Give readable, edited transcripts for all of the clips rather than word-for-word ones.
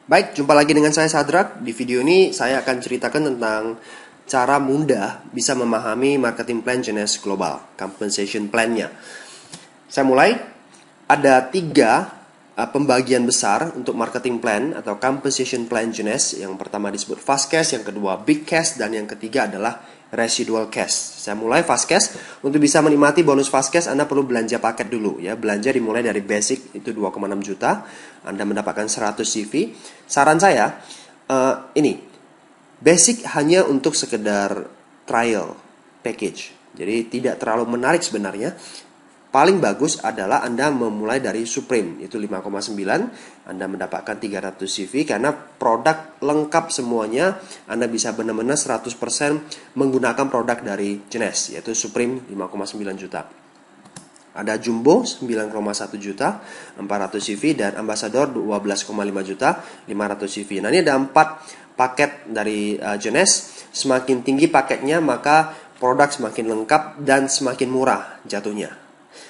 Baik, jumpa lagi dengan saya Sadrak. Di video ini saya akan ceritakan tentang cara mudah bisa memahami marketing plan Genes Global, compensation plan-nya. Saya mulai, ada tiga pembagian besar untuk marketing plan atau compensation plan Genes. Yang pertama disebut fast cash, yang kedua big cash, dan yang ketiga adalah residual cash. Saya mulai fast cash. Untuk bisa menikmati bonus fast cash, Anda perlu belanja paket dulu ya. Belanja dimulai dari basic itu 2,6 juta. Anda mendapatkan 100 CV. Saran saya ini basic hanya untuk sekedar trial package. Jadi tidak terlalu menarik sebenarnya. Paling bagus adalah Anda memulai dari Supreme, itu 5,9. Anda mendapatkan 300 CV karena produk lengkap semuanya. Anda bisa benar-benar 100% menggunakan produk dari Genes, yaitu Supreme 5,9 juta. Ada Jumbo 9,1 juta 400 CV, dan Ambassador 12,5 juta 500 CV. Nah, ini ada 4 paket dari Genes. Semakin tinggi paketnya, maka produk semakin lengkap dan semakin murah jatuhnya.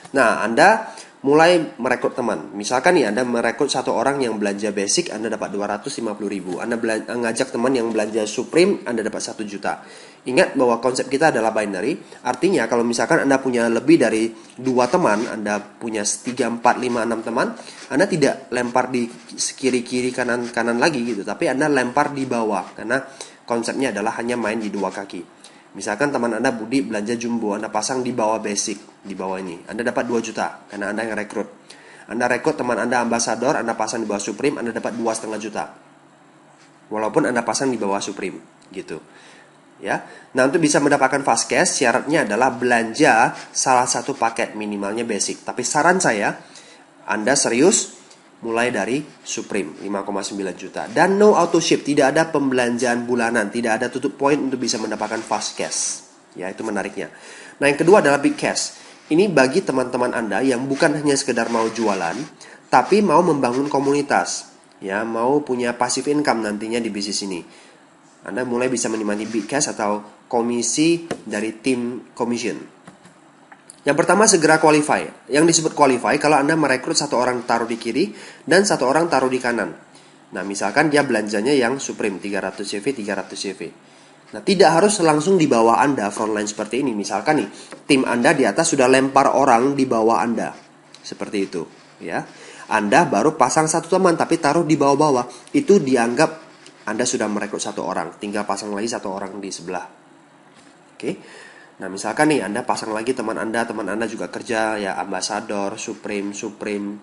Nah, Anda mulai merekrut teman. Misalkan nih, Anda merekrut satu orang yang belanja basic, Anda dapat 250.000. Anda ngajak teman yang belanja Supreme, Anda dapat 1 juta. Ingat bahwa konsep kita adalah binary. Artinya kalau misalkan Anda punya lebih dari 2 teman, Anda punya 3, 4, 5, 6 teman, Anda tidak lempar di kiri-kiri kanan-kanan lagi gitu, tapi Anda lempar di bawah, karena konsepnya adalah hanya main di 2 kaki. Misalkan teman Anda Budi belanja Jumbo, Anda pasang di bawah basic, di bawah ini. Anda dapat 2 juta, karena Anda yang rekrut. Anda rekrut teman Anda Ambassador, Anda pasang di bawah Supreme, Anda dapat 2,5 juta. Walaupun Anda pasang di bawah Supreme, gitu. Ya. Nah, untuk bisa mendapatkan fast cash, syaratnya adalah belanja salah satu paket, minimalnya basic. Tapi saran saya, Anda serius, mulai dari Supreme 5,9 juta. Dan no auto ship, tidak ada pembelanjaan bulanan, tidak ada tutup poin untuk bisa mendapatkan fast cash. Ya, itu menariknya. Nah, yang kedua adalah big cash. Ini bagi teman-teman Anda yang bukan hanya sekedar mau jualan, tapi mau membangun komunitas. Ya, mau punya passive income nantinya di bisnis ini. Anda mulai bisa menikmati big cash atau komisi dari tim commission. Yang pertama, segera qualify. Yang disebut qualify, kalau Anda merekrut satu orang taruh di kiri dan satu orang taruh di kanan. Nah, misalkan dia belanjanya yang Supreme 300 CV, 300 CV. Nah, tidak harus langsung di bawah Anda frontline seperti ini. Misalkan nih, tim Anda di atas sudah lempar orang di bawah Anda. Seperti itu, ya. Anda baru pasang satu teman tapi taruh di bawah-bawah. Itu dianggap Anda sudah merekrut satu orang, tinggal pasang lagi satu orang di sebelah. Oke. Nah, misalkan nih Anda pasang lagi teman Anda juga kerja ya Ambassador, Supreme,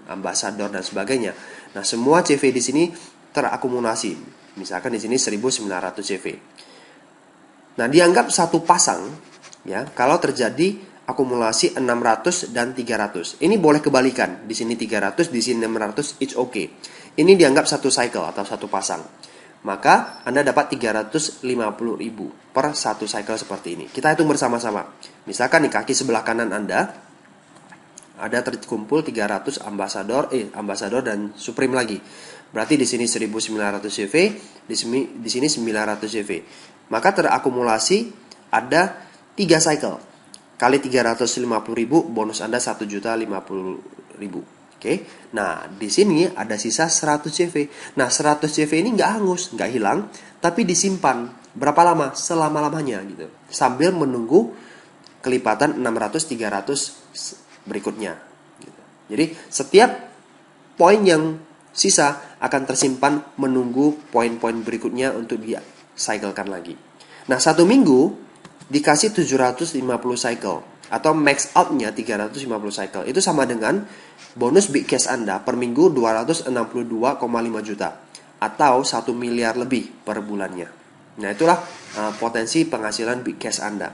Ambassador dan sebagainya. Nah, semua CV di sini terakumulasi. Misalkan di sini 1900 CV. Nah, dianggap satu pasang ya kalau terjadi akumulasi 600 dan 300. Ini boleh kebalikan. Di sini 300, di sini 600, it's okay. Ini dianggap satu cycle atau satu pasang. Maka Anda dapat 350.000 per satu cycle seperti ini. Kita hitung bersama-sama. Misalkan di kaki sebelah kanan Anda ada terkumpul 300 Ambassador dan Supreme lagi. Berarti di sini 1900 CV, di sini 900 CV. Maka terakumulasi ada 3 cycle. Kali 350.000, bonus Anda 1.050.000. Oke, nah di sini ada sisa 100 CV. Nah, 100 CV ini nggak hangus, nggak hilang, tapi disimpan berapa lama? Selama-lamanya gitu. Sambil menunggu kelipatan 600, 300 berikutnya. Gitu. Jadi setiap poin yang sisa akan tersimpan menunggu poin-poin berikutnya untuk di-cyclekan lagi. Nah, 1 minggu dikasih 750 cycle atau max out-nya 350 cycle. Itu sama dengan bonus big cash Anda per minggu 262,5 juta atau 1 miliar lebih per bulannya. Nah, itulah potensi penghasilan big cash Anda.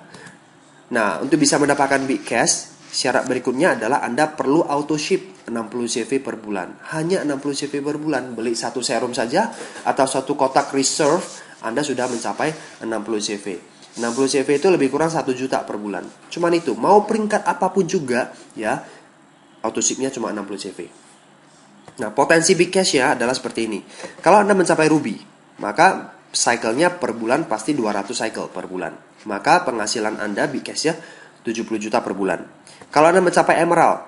Nah, untuk bisa mendapatkan big cash, syarat berikutnya adalah Anda perlu auto ship 60 CV per bulan. Hanya 60 CV per bulan. Beli satu serum saja atau satu kotak reserve, Anda sudah mencapai 60 CV. 60 CV itu lebih kurang 1 juta per bulan. Cuman itu, mau peringkat apapun juga ya, auto shipnya cuma 60 CV. Nah, potensi big cash ya adalah seperti ini. Kalau Anda mencapai Ruby, maka cycle-nya per bulan pasti 200 cycle per bulan. Maka penghasilan Anda big cash ya 70 juta per bulan. Kalau Anda mencapai Emerald,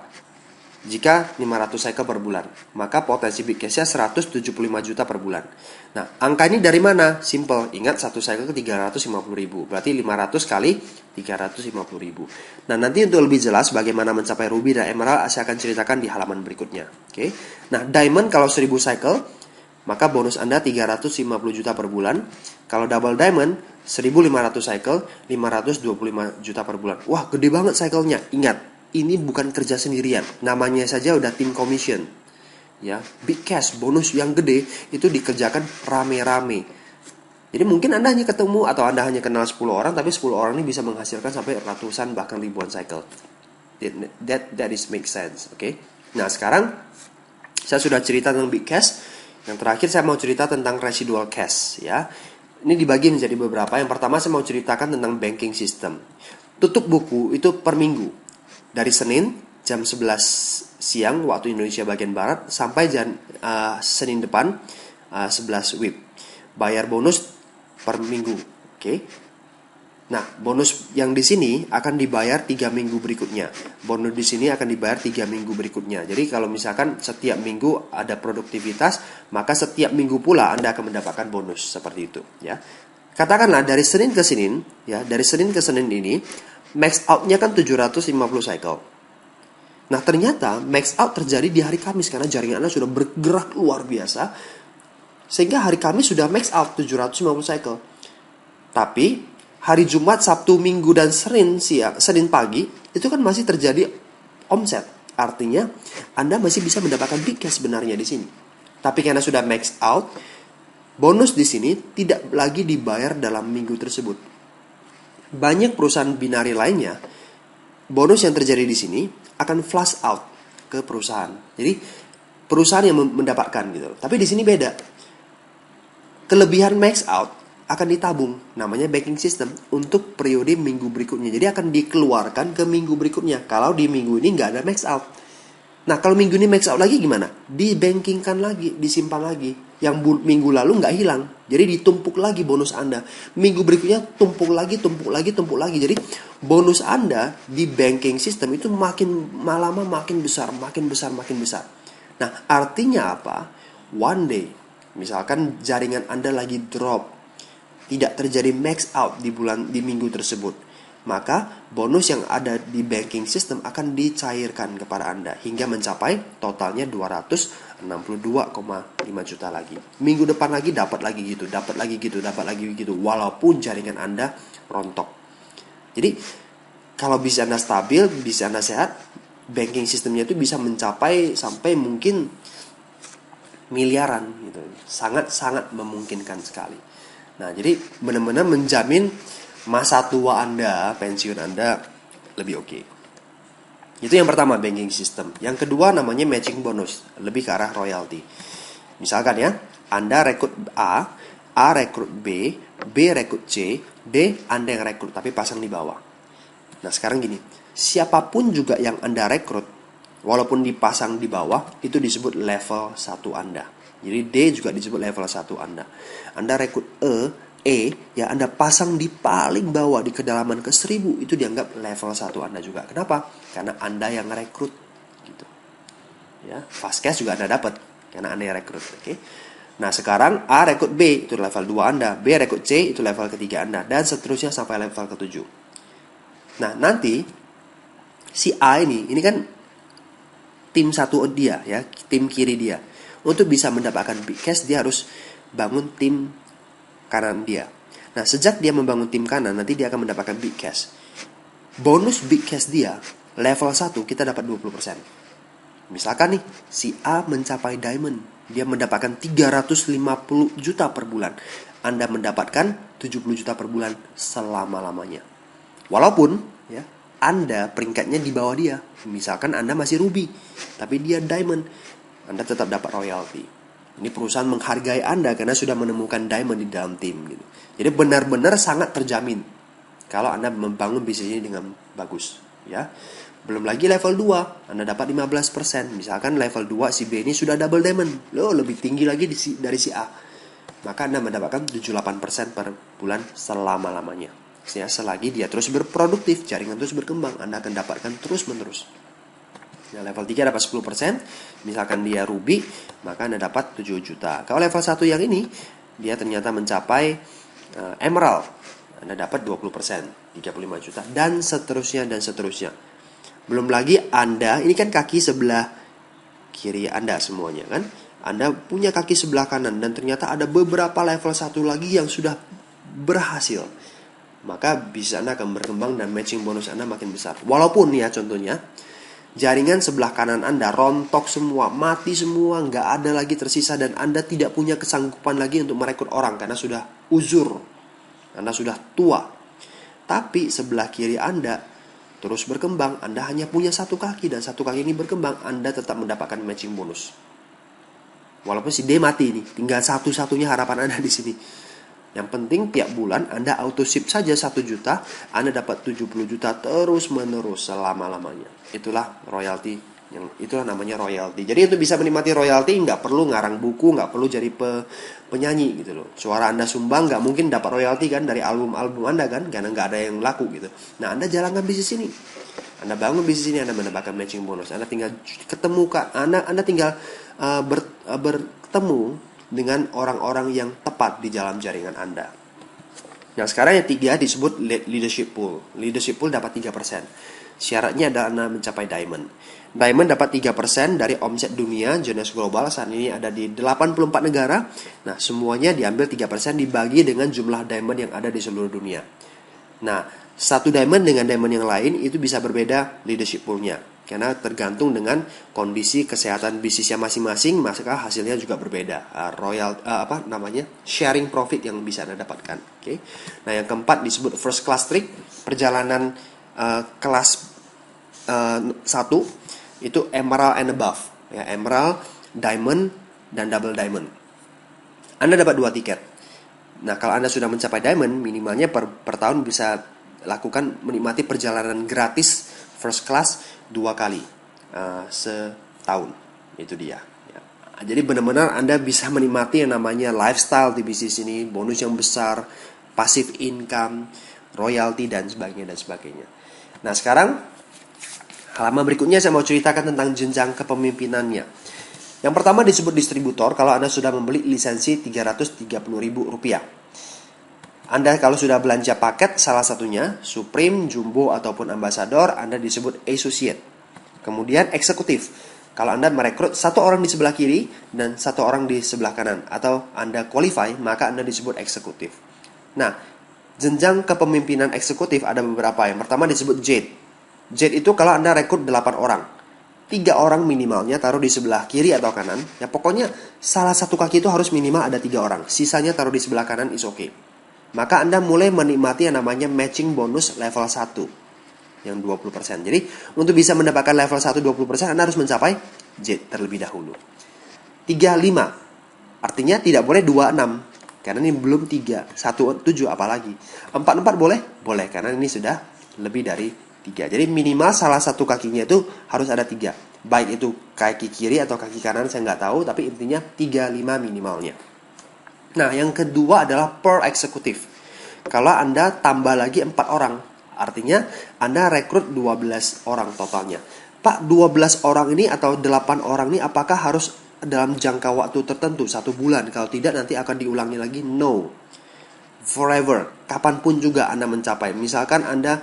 Jika 500 cycle per bulan, maka potensi big cashnya 175 juta per bulan. Nah, angka ini dari mana? Simple, ingat satu cycle ke 350 ribu, berarti 500 kali 350 ribu. Nah, nanti untuk lebih jelas bagaimana mencapai ruby dan emerald, saya akan ceritakan di halaman berikutnya. Oke. Nah, diamond kalau 1000 cycle, maka bonus Anda 350 juta per bulan. Kalau double diamond, 1500 cycle, 525 juta per bulan. Wah, gede banget cycle-nya. Ingat, ini bukan kerja sendirian, namanya saja udah tim commission. Ya, big cash, bonus yang gede itu dikerjakan rame-rame. Jadi mungkin Anda hanya ketemu atau Anda hanya kenal 10 orang, tapi 10 orang ini bisa menghasilkan sampai ratusan bahkan ribuan cycle. That is make sense, oke? Nah, sekarang saya sudah cerita tentang big cash. Yang terakhir saya mau cerita tentang residual cash, ya. Ini dibagi menjadi beberapa. Yang pertama saya mau ceritakan tentang banking system. Tutup buku itu per minggu. Dari Senin jam 11 siang waktu Indonesia bagian Barat sampai Senin depan 11 WIB. Bayar bonus per minggu. Oke. Nah, bonus yang di sini akan dibayar 3 minggu berikutnya. Bonus di sini akan dibayar 3 minggu berikutnya. Jadi kalau misalkan setiap minggu ada produktivitas, maka setiap minggu pula Anda akan mendapatkan bonus seperti itu, ya. Katakanlah dari Senin ke Senin, ya, dari Senin ke Senin ini max out-nya kan 750 cycle. Nah, ternyata max out terjadi di hari Kamis karena jaringan Anda sudah bergerak luar biasa. Sehingga hari Kamis sudah max out 750 cycle. Tapi hari Jumat, Sabtu, Minggu dan Senin pagi itu kan masih terjadi omset. Artinya Anda masih bisa mendapatkan big cash sebenarnya di sini. Tapi karena sudah max out, bonus di sini tidak lagi dibayar dalam minggu tersebut. Banyak perusahaan binari lainnya, bonus yang terjadi di sini akan flush out ke perusahaan. Jadi perusahaan yang mendapatkan gitu. Tapi di sini beda. Kelebihan max out akan ditabung, namanya banking system, untuk periode minggu berikutnya. Jadi akan dikeluarkan ke minggu berikutnya. Kalau di minggu ini nggak ada max out. Nah, kalau minggu ini max out lagi gimana? Dibankingkan lagi, disimpan lagi. Yang minggu lalu nggak hilang. Jadi ditumpuk lagi bonus Anda. Minggu berikutnya tumpuk lagi. Jadi bonus Anda di banking system itu makin lama makin besar. Nah, artinya apa? One day, misalkan jaringan Anda lagi drop, tidak terjadi max out di minggu tersebut, maka bonus yang ada di banking system akan dicairkan kepada Anda hingga mencapai totalnya 262,5 juta lagi. Minggu depan lagi dapat lagi gitu, walaupun jaringan Anda rontok. Jadi kalau bisa Anda stabil, bisa Anda sehat, banking systemnya itu bisa mencapai sampai mungkin miliaran gitu. Sangat memungkinkan sekali. Nah, jadi benar-benar menjamin masa tua Anda, pensiun Anda lebih oke. Itu yang pertama, banking system. Yang kedua namanya matching bonus, lebih ke arah royalty. Misalkan ya, Anda rekrut A rekrut B rekrut C, D Anda yang rekrut tapi pasang di bawah. Nah, sekarang gini, siapapun juga yang Anda rekrut, walaupun dipasang di bawah, itu disebut level 1 Anda. Jadi D juga disebut level 1 Anda. Anda rekrut ya Anda pasang di paling bawah di kedalaman ke 1000, itu dianggap level 1 Anda juga. Kenapa? Karena Anda yang rekrut gitu. Ya, fast cash juga Anda dapat karena Anda yang rekrut, oke? Nah, sekarang A rekrut B itu level 2 Anda, B rekrut C itu level ketiga Anda, dan seterusnya sampai level ke-7. Nah, nanti si A ini kan tim satu dia ya, tim kiri dia. Untuk bisa mendapatkan big cash dia harus bangun tim kanan dia. Nah, sejak dia membangun tim kanan, nanti dia akan mendapatkan big cash. Bonus big cash dia level 1 kita dapat 20%. Misalkan nih, si A mencapai diamond, dia mendapatkan 350 juta per bulan. Anda mendapatkan 70 juta per bulan selama-lamanya. Walaupun ya, Anda peringkatnya di bawah dia. Misalkan Anda masih ruby, tapi dia diamond, Anda tetap dapat royalty. Ini perusahaan menghargai Anda karena sudah menemukan diamond di dalam tim gitu. Jadi benar-benar sangat terjamin kalau Anda membangun bisnis ini dengan bagus, ya. Belum lagi level 2, Anda dapat 15%. Misalkan level 2 si B ini sudah double diamond, lebih tinggi lagi dari si A. Maka Anda mendapatkan 78% per bulan selama-lamanya. Ya, selagi dia terus berproduktif, jaringan terus berkembang, Anda akan dapatkan terus-menerus. Nah, level 3 dapat 10%. Misalkan dia ruby, maka Anda dapat 7 juta. Kalau level 1 yang ini, dia ternyata mencapai emerald. Anda dapat 20%, 35 juta. Dan seterusnya, dan seterusnya. Belum lagi Anda, ini kan kaki sebelah kiri Anda semuanya kan. Anda punya kaki sebelah kanan, dan ternyata ada beberapa level 1 lagi yang sudah berhasil. Maka bisa Anda akan berkembang dan matching bonus Anda makin besar. Walaupun ya contohnya, jaringan sebelah kanan Anda rontok semua, mati semua, nggak ada lagi tersisa, dan Anda tidak punya kesanggupan lagi untuk merekrut orang karena sudah uzur, Anda sudah tua. Tapi sebelah kiri Anda terus berkembang, Anda hanya punya satu kaki, dan satu kaki ini berkembang, Anda tetap mendapatkan matching bonus. Walaupun si D mati nih, tinggal satu-satunya harapan Anda di sini. Yang penting tiap bulan Anda auto ship saja 1 juta, Anda dapat 70 juta terus menerus selama-lamanya. Itulah royalty, itulah namanya royalty. Jadi untuk bisa menikmati royalty nggak perlu ngarang buku, nggak perlu jadi penyanyi gitu loh. Suara Anda sumbang nggak mungkin dapat royalty kan dari album-album Anda kan, karena nggak ada yang laku gitu. Nah, Anda jalankan bisnis ini. Anda bangun bisnis ini, Anda mendapatkan matching bonus. Anda tinggal ketemu Anda tinggal bertemu dengan orang-orang yang tepat di dalam jaringan Anda. Nah, sekarang yang 3 disebut leadership pool. Leadership pool dapat 3%. Syaratnya adalah Anda mencapai diamond. Diamond dapat 3% dari omset dunia Genius Global. Saat ini ada di 84 negara. Nah, semuanya diambil 3% dibagi dengan jumlah diamond yang ada di seluruh dunia. Nah, satu diamond dengan diamond yang lain itu bisa berbeda leadership poolnya, karena tergantung dengan kondisi kesehatan bisnisnya masing-masing, maka hasilnya juga berbeda. Sharing profit yang bisa Anda dapatkan. Oke. Nah, yang keempat disebut first class trick, perjalanan kelas 1 itu emerald and above, ya, emerald, diamond, dan double diamond. Anda dapat 2 tiket. Nah, kalau Anda sudah mencapai diamond, minimalnya per tahun bisa lakukan menikmati perjalanan gratis first class 2 kali setahun. Itu dia ya. Jadi benar-benar Anda bisa menikmati yang namanya lifestyle di bisnis ini, bonus yang besar, passive income, royalty, dan sebagainya. Nah, sekarang halaman berikutnya saya mau ceritakan tentang jenjang kepemimpinannya. Yang pertama disebut distributor kalau Anda sudah membeli lisensi Rp330.000. Anda kalau sudah belanja paket salah satunya Supreme, Jumbo, ataupun Ambassador, Anda disebut associate. Kemudian eksekutif, kalau Anda merekrut 1 orang di sebelah kiri dan 1 orang di sebelah kanan, atau Anda qualify, maka Anda disebut eksekutif. Nah, jenjang kepemimpinan eksekutif ada beberapa. Yang pertama disebut Jade. Jade itu kalau Anda rekrut 8 orang, 3 orang minimalnya taruh di sebelah kiri atau kanan. Ya pokoknya salah satu kaki itu harus minimal ada 3 orang. Sisanya taruh di sebelah kanan is okay. Maka Anda mulai menikmati yang namanya matching bonus level 1 yang 20%. Jadi untuk bisa mendapatkan level 1 20%, Anda harus mencapai Jade terlebih dahulu. 35. Artinya tidak boleh 26 karena ini belum 3. 1 7 apalagi. 4 boleh? Boleh karena ini sudah lebih dari 3. Jadi minimal salah satu kakinya itu harus ada 3. Baik itu kaki kiri atau kaki kanan saya nggak tahu, tapi intinya 35 minimalnya. Nah, yang kedua adalah per eksekutif. Kalau Anda tambah lagi 4 orang, artinya Anda rekrut 12 orang totalnya. Pak, 12 orang ini atau 8 orang ini apakah harus dalam jangka waktu tertentu, 1 bulan? Kalau tidak nanti akan diulangi lagi? No. Forever, kapanpun juga Anda mencapai. Misalkan Anda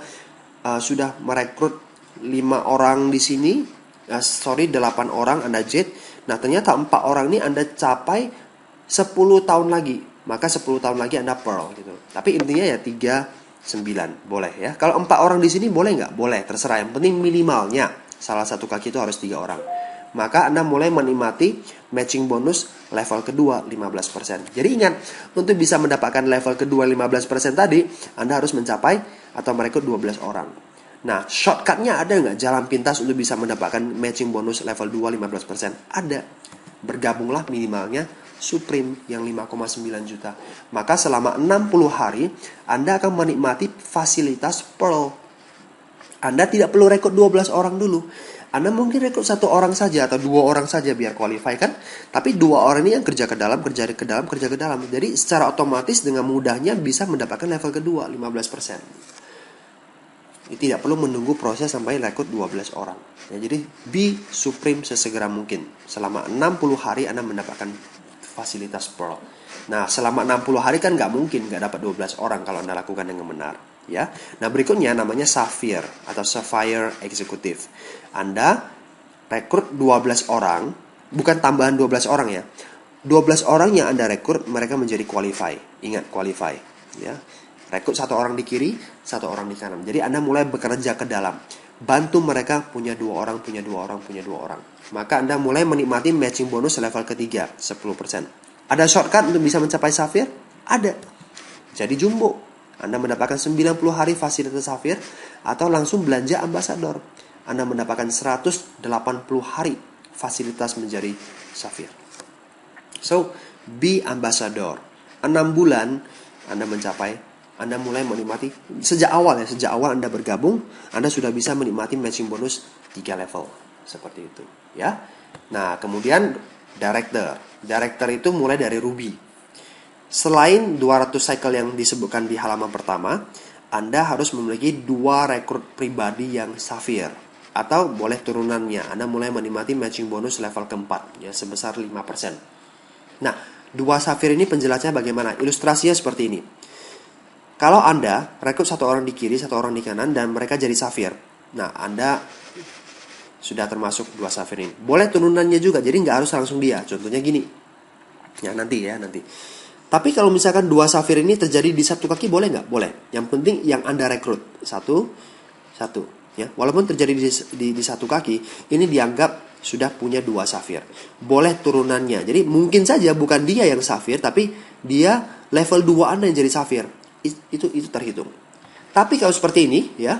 sudah merekrut 5 orang di sini, 8 orang Anda Jade. Nah, ternyata 4 orang ini Anda capai 10 tahun lagi, maka 10 tahun lagi Anda Pearl gitu. Tapi intinya ya 39 boleh ya. Kalau 4 orang di sini boleh nggak? Boleh, terserah. Yang penting minimalnya salah satu kaki itu harus 3 orang. Maka Anda mulai menikmati matching bonus level kedua 15%. Jadi ingat, untuk bisa mendapatkan level kedua 15% tadi, Anda harus mencapai atau merekrut 12 orang. Nah, shortcutnya ada nggak? Jalan pintas untuk bisa mendapatkan matching bonus level 2 15%? Ada. Bergabunglah minimalnya Supreme yang 5,9 juta. Maka selama 60 hari Anda akan menikmati fasilitas Pearl. Anda tidak perlu rekrut 12 orang dulu. Anda mungkin rekrut 1 orang saja atau 2 orang saja biar qualify kan. Tapi 2 orang ini yang kerja ke dalam. Jadi secara otomatis dengan mudahnya bisa mendapatkan level kedua 15%. Tidak perlu menunggu proses sampai rekrut 12 orang. Ya, jadi be supreme sesegera mungkin. Selama 60 hari Anda mendapatkan fasilitas Pearl. Nah, selama 60 hari kan nggak mungkin nggak dapat 12 orang kalau Anda lakukan dengan benar. Ya. Nah, berikutnya namanya Sapphire atau Sapphire Executive. Anda rekrut 12 orang, bukan tambahan 12 orang ya. 12 orang yang Anda rekrut, mereka menjadi qualify. Ingat, qualify. Ya. Rekrut satu orang di kiri, satu orang di kanan. Jadi Anda mulai bekerja ke dalam. Bantu mereka punya 2 orang, punya 2 orang, punya 2 orang. Maka Anda mulai menikmati matching bonus level ketiga, 10%. Ada shortcut untuk bisa mencapai Sapphire? Ada. Jadi jumbo. Anda mendapatkan 90 hari fasilitas Sapphire atau langsung belanja ambasador. Anda mendapatkan 180 hari fasilitas menjadi Sapphire. So, be ambassador. 6 bulan Anda mulai menikmati sejak awal Anda bergabung, Anda sudah bisa menikmati matching bonus 3 level seperti itu, ya. Nah, kemudian director itu mulai dari ruby. Selain 200 cycle yang disebutkan di halaman pertama, Anda harus memiliki 2 rekrut pribadi yang Sapphire atau boleh turunannya. Anda mulai menikmati matching bonus level keempat ya sebesar 5%. Nah, 2 Sapphire ini penjelasannya bagaimana? Ilustrasinya seperti ini. Kalau Anda rekrut satu orang di kiri, satu orang di kanan, dan mereka jadi Sapphire. Nah, Anda sudah termasuk 2 Sapphire ini. Boleh turunannya juga, jadi nggak harus langsung dia. Contohnya gini. Ya, nanti. Tapi kalau misalkan 2 Sapphire ini terjadi di satu kaki, boleh nggak? Boleh. Yang penting yang Anda rekrut. Satu. Ya, walaupun terjadi di satu kaki, ini dianggap sudah punya 2 Sapphire. Boleh turunannya. Jadi mungkin saja bukan dia yang Sapphire, tapi dia level 2 Anda yang jadi Sapphire. Itu terhitung. Tapi kalau seperti ini, ya,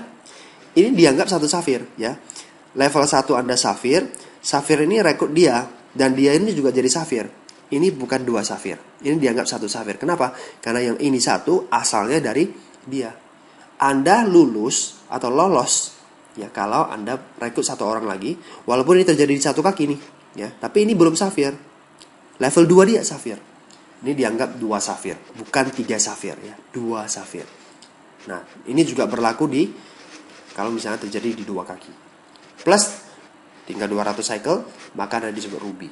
ini dianggap satu Sapphire, ya. Level 1 Anda Sapphire ini rekrut dia, dan dia ini juga jadi Sapphire. Ini bukan 2 Sapphire. Ini dianggap satu Sapphire. Kenapa? Karena yang ini satu asalnya dari dia. Anda lulus atau lolos ya kalau Anda rekrut satu orang lagi, walaupun ini terjadi di satu kaki nih, ya. Tapi ini belum Sapphire. Level 2 dia Sapphire. Ini dianggap 2 Sapphire, bukan 3 Sapphire ya, 2 Sapphire. Nah, ini juga berlaku kalau misalnya terjadi di 2 kaki. Plus tinggal 200 cycle, maka Anda disebut ruby.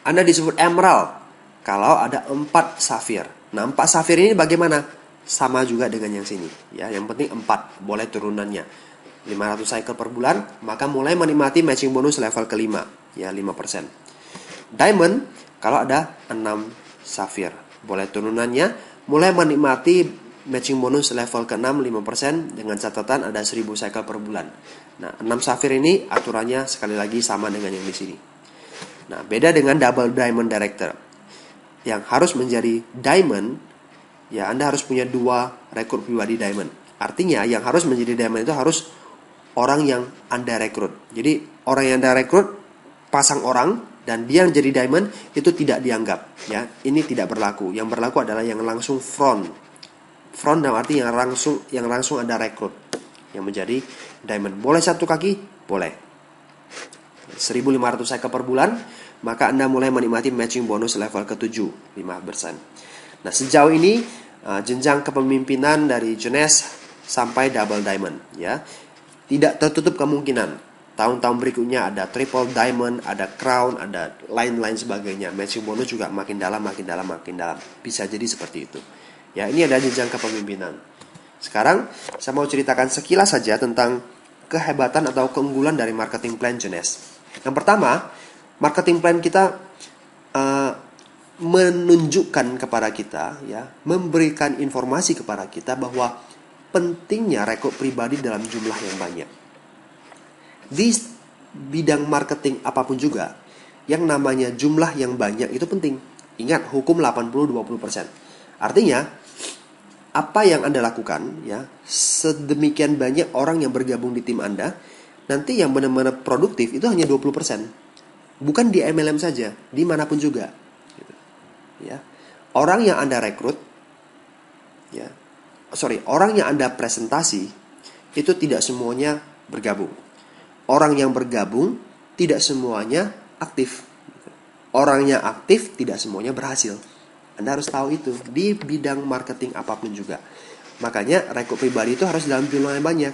Anda disebut emerald kalau ada 4 Sapphire. Nah, 4 Sapphire ini bagaimana? Sama juga dengan yang sini ya, yang penting 4, boleh turunannya 500 cycle per bulan, maka mulai menikmati matching bonus level kelima ya, 5%. Diamond kalau ada 6 Sapphire, boleh turunannya mulai menikmati matching bonus level ke-6 5% dengan catatan ada 1000 cycle per bulan. Nah, 6 Sapphire ini aturannya sekali lagi sama dengan yang di sini. Nah, beda dengan double diamond director. Yang harus menjadi diamond, ya Anda harus punya 2 rekrut pribadi diamond. Artinya yang harus menjadi diamond itu harus orang yang Anda rekrut. Jadi orang yang Anda rekrut pasang orang dan dia yang jadi diamond itu tidak dianggap, ya. Ini tidak berlaku. Yang berlaku adalah yang langsung front dalam arti yang langsung Anda rekrut yang menjadi diamond. Boleh satu kaki? Boleh. 1.500 cycle per bulan, maka Anda mulai menikmati matching bonus level ke-7, 5%. Nah, sejauh ini jenjang kepemimpinan dari Jones sampai double diamond, ya. Tidak tertutup kemungkinan tahun-tahun berikutnya ada triple diamond, ada crown, ada lain-lain sebagainya. Matching bonus juga makin dalam. Bisa jadi seperti itu. Ya, ini ada jenjang kepemimpinan. Sekarang saya mau ceritakan sekilas saja tentang kehebatan atau keunggulan dari marketing plan Jones. Yang pertama, marketing plan kita menunjukkan kepada kita, ya, memberikan informasi kepada kita bahwa pentingnya rekrut pribadi dalam jumlah yang banyak. Di bidang marketing apapun juga, yang namanya jumlah yang banyak itu penting. Ingat, hukum 80-20%. Artinya, apa yang Anda lakukan, ya, sedemikian banyak orang yang bergabung di tim Anda, nanti yang benar-benar produktif itu hanya 20%. Bukan di MLM saja, dimanapun juga. Ya. Orang yang Anda rekrut, orang yang Anda presentasi, itu tidak semuanya bergabung. Orang yang bergabung tidak semuanya aktif. Orang yang aktif tidak semuanya berhasil. Anda harus tahu itu di bidang marketing apapun juga. Makanya rekrut pribadi itu harus dalam jumlah yang banyak.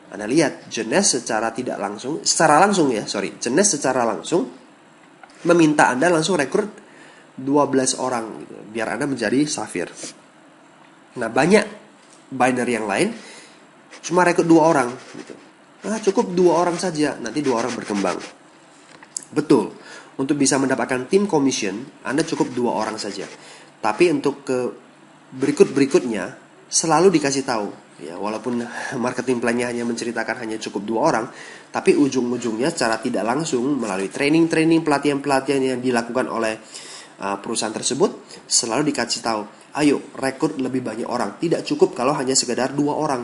Anda lihat, Jeunesse secara langsung meminta Anda langsung rekrut 12 orang gitu, biar Anda menjadi Safir. Nah, banyak binary yang lain cuma rekrut 2 orang gitu. Nah, cukup 2 orang saja, nanti 2 orang berkembang. Betul, untuk bisa mendapatkan tim commission, Anda cukup 2 orang saja. Tapi untuk ke berikutnya selalu dikasih tahu. Ya, walaupun marketing plan-nya hanya menceritakan hanya cukup 2 orang, tapi ujung-ujungnya secara tidak langsung melalui training-training, pelatihan-pelatihan yang dilakukan oleh perusahaan tersebut selalu dikasih tahu, ayo rekrut lebih banyak orang. Tidak cukup kalau hanya sekedar 2 orang.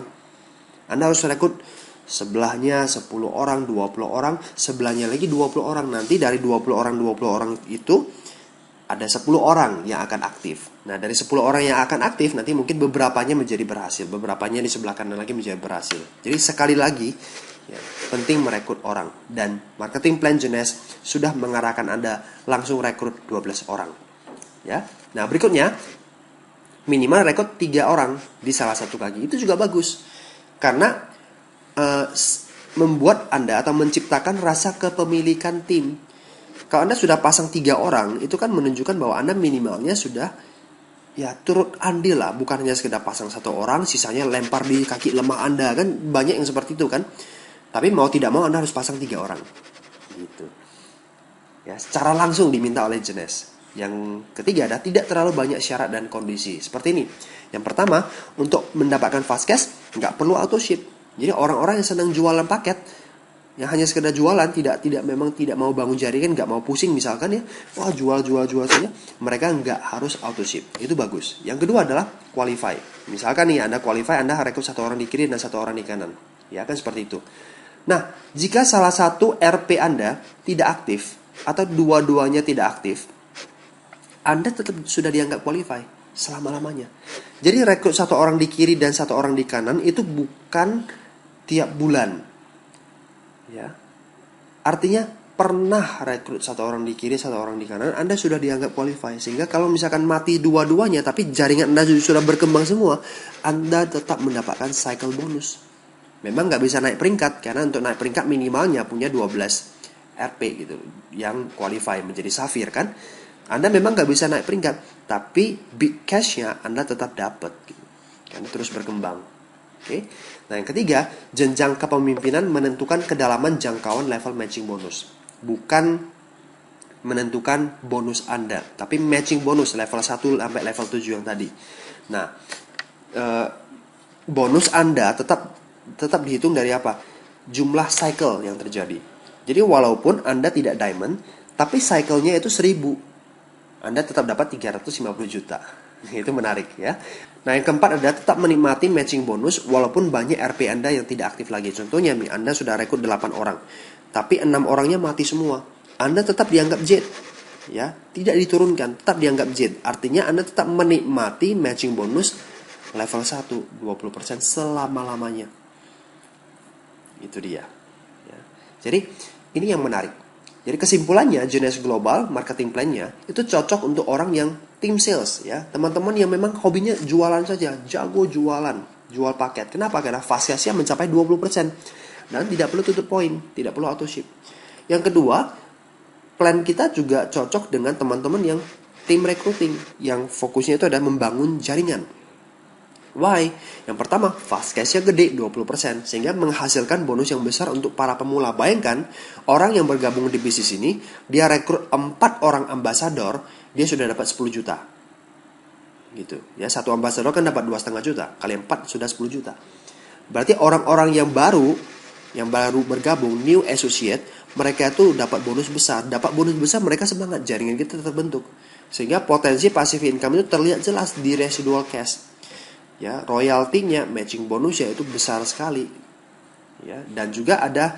Anda harus rekrut sebelahnya 10 orang, 20 orang, sebelahnya lagi 20 orang. Nanti dari 20 orang itu ada 10 orang yang akan aktif. Nah, dari 10 orang yang akan aktif, nanti mungkin beberapanya menjadi berhasil, beberapanya di sebelah kanan lagi menjadi berhasil. Jadi sekali lagi, ya, penting merekrut orang. Dan marketing plan Jeunesse sudah mengarahkan Anda langsung rekrut 12 orang. Ya. Nah, berikutnya, minimal rekrut 3 orang di salah satu kaki. Itu juga bagus. Karena membuat Anda atau menciptakan rasa kepemilikan tim. Kalau Anda sudah pasang 3 orang, itu kan menunjukkan bahwa Anda minimalnya sudah ya turut andil lah, bukan hanya sekedar pasang 1 orang, sisanya lempar di kaki lemah Anda, kan banyak yang seperti itu kan. Tapi mau tidak mau Anda harus pasang 3 orang. Gitu. Ya, secara langsung diminta oleh Jeunesse. Yang ketiga adalah tidak terlalu banyak syarat dan kondisi. Seperti ini. Yang pertama, untuk mendapatkan fast cash nggak perlu auto ship. Jadi orang-orang yang senang jualan paket, yang hanya sekedar jualan, tidak mau bangun jaringan, nggak mau pusing misalkan ya, wah jual saja, mereka nggak harus auto ship. Itu bagus. Yang kedua adalah qualify. Misalkan nih Anda qualify, Anda rekrut 1 orang di kiri dan 1 orang di kanan, ya kan seperti itu. Nah, jika salah satu RP Anda tidak aktif atau dua-duanya tidak aktif, Anda tetap sudah dianggap qualify selama-lamanya. Jadi rekrut 1 orang di kiri dan 1 orang di kanan itu bukan tiap bulan. Ya, artinya pernah rekrut 1 orang di kiri, 1 orang di kanan, Anda sudah dianggap qualify. Sehingga kalau misalkan mati dua-duanya, tapi jaringan Anda sudah berkembang semua, Anda tetap mendapatkan cycle bonus. Memang nggak bisa naik peringkat, karena untuk naik peringkat minimalnya punya 12 RP gitu, yang qualify menjadi Safir kan. Anda memang nggak bisa naik peringkat, tapi big cash-nya Anda tetap dapat gitu. Anda terus berkembang. Oke. Nah, yang ketiga, jenjang kepemimpinan menentukan kedalaman jangkauan level matching bonus. Bukan menentukan bonus Anda, tapi matching bonus level 1 sampai level 7 yang tadi. Nah, bonus Anda tetap dihitung dari apa? Jumlah cycle yang terjadi. Jadi walaupun Anda tidak diamond, tapi cycle-nya itu 1000, Anda tetap dapat 350 juta. Itu menarik ya. Nah, yang keempat adalah tetap menikmati matching bonus walaupun banyak RP Anda yang tidak aktif lagi. Contohnya, Anda sudah rekrut 8 orang, tapi 6 orangnya mati semua. Anda tetap dianggap jet. Ya, tidak diturunkan, tetap dianggap jet. Artinya Anda tetap menikmati matching bonus level 1, 20% selama-lamanya. Itu dia. Ya. Jadi, ini yang menarik. Jadi kesimpulannya, Jeunesse Global marketing plan-nya itu cocok untuk orang yang tim sales ya. Teman-teman yang memang hobinya jualan saja, jago jualan, jual paket. Kenapa? Karena fast cash-nya mencapai 20% dan tidak perlu tutup poin, tidak perlu auto ship. Yang kedua, plan kita juga cocok dengan teman-teman yang tim recruiting yang fokusnya itu adalah membangun jaringan. Why? Yang pertama, fast cash-nya gede 20%, sehingga menghasilkan bonus yang besar untuk para pemula. Bayangkan, orang yang bergabung di bisnis ini, dia rekrut 4 orang ambasador, dia sudah dapat 10 juta. Gitu. Ya, 1 ambasador kan dapat 2,5 juta, kali 4 sudah 10 juta. Berarti orang-orang yang baru bergabung, new associate, mereka itu dapat bonus besar. Dapat bonus besar, mereka semangat, jaringan kita terbentuk. Sehingga potensi passive income itu terlihat jelas di residual cash. Ya, royaltinya, matching bonusnya itu besar sekali. Ya, dan juga ada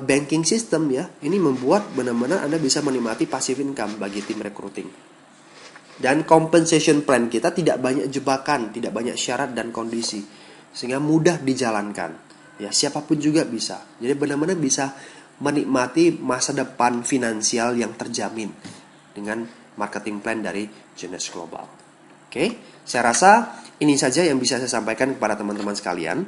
banking system ya. Ini membuat benar-benar Anda bisa menikmati passive income bagi tim recruiting. Dan compensation plan kita tidak banyak jebakan, tidak banyak syarat dan kondisi, sehingga mudah dijalankan. Ya, siapapun juga bisa. Jadi benar-benar bisa menikmati masa depan finansial yang terjamin dengan marketing plan dari Jeunesse Global. Oke, saya rasa Ini saja yang bisa saya sampaikan kepada teman-teman sekalian.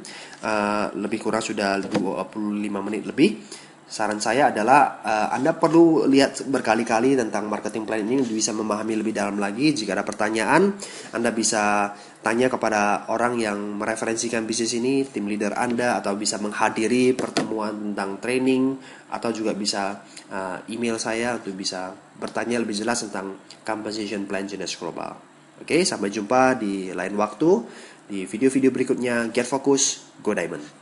Lebih kurang sudah 25 menit lebih. Saran saya adalah Anda perlu lihat berkali-kali tentang marketing plan ini untuk bisa memahami lebih dalam lagi. Jika ada pertanyaan, Anda bisa tanya kepada orang yang mereferensikan bisnis ini, tim leader Anda, atau bisa menghadiri pertemuan tentang training, atau juga bisa email saya untuk bisa bertanya lebih jelas tentang compensation plan GNS Global. Oke, sampai jumpa di lain waktu di video-video berikutnya. Get Focus, Go Diamond.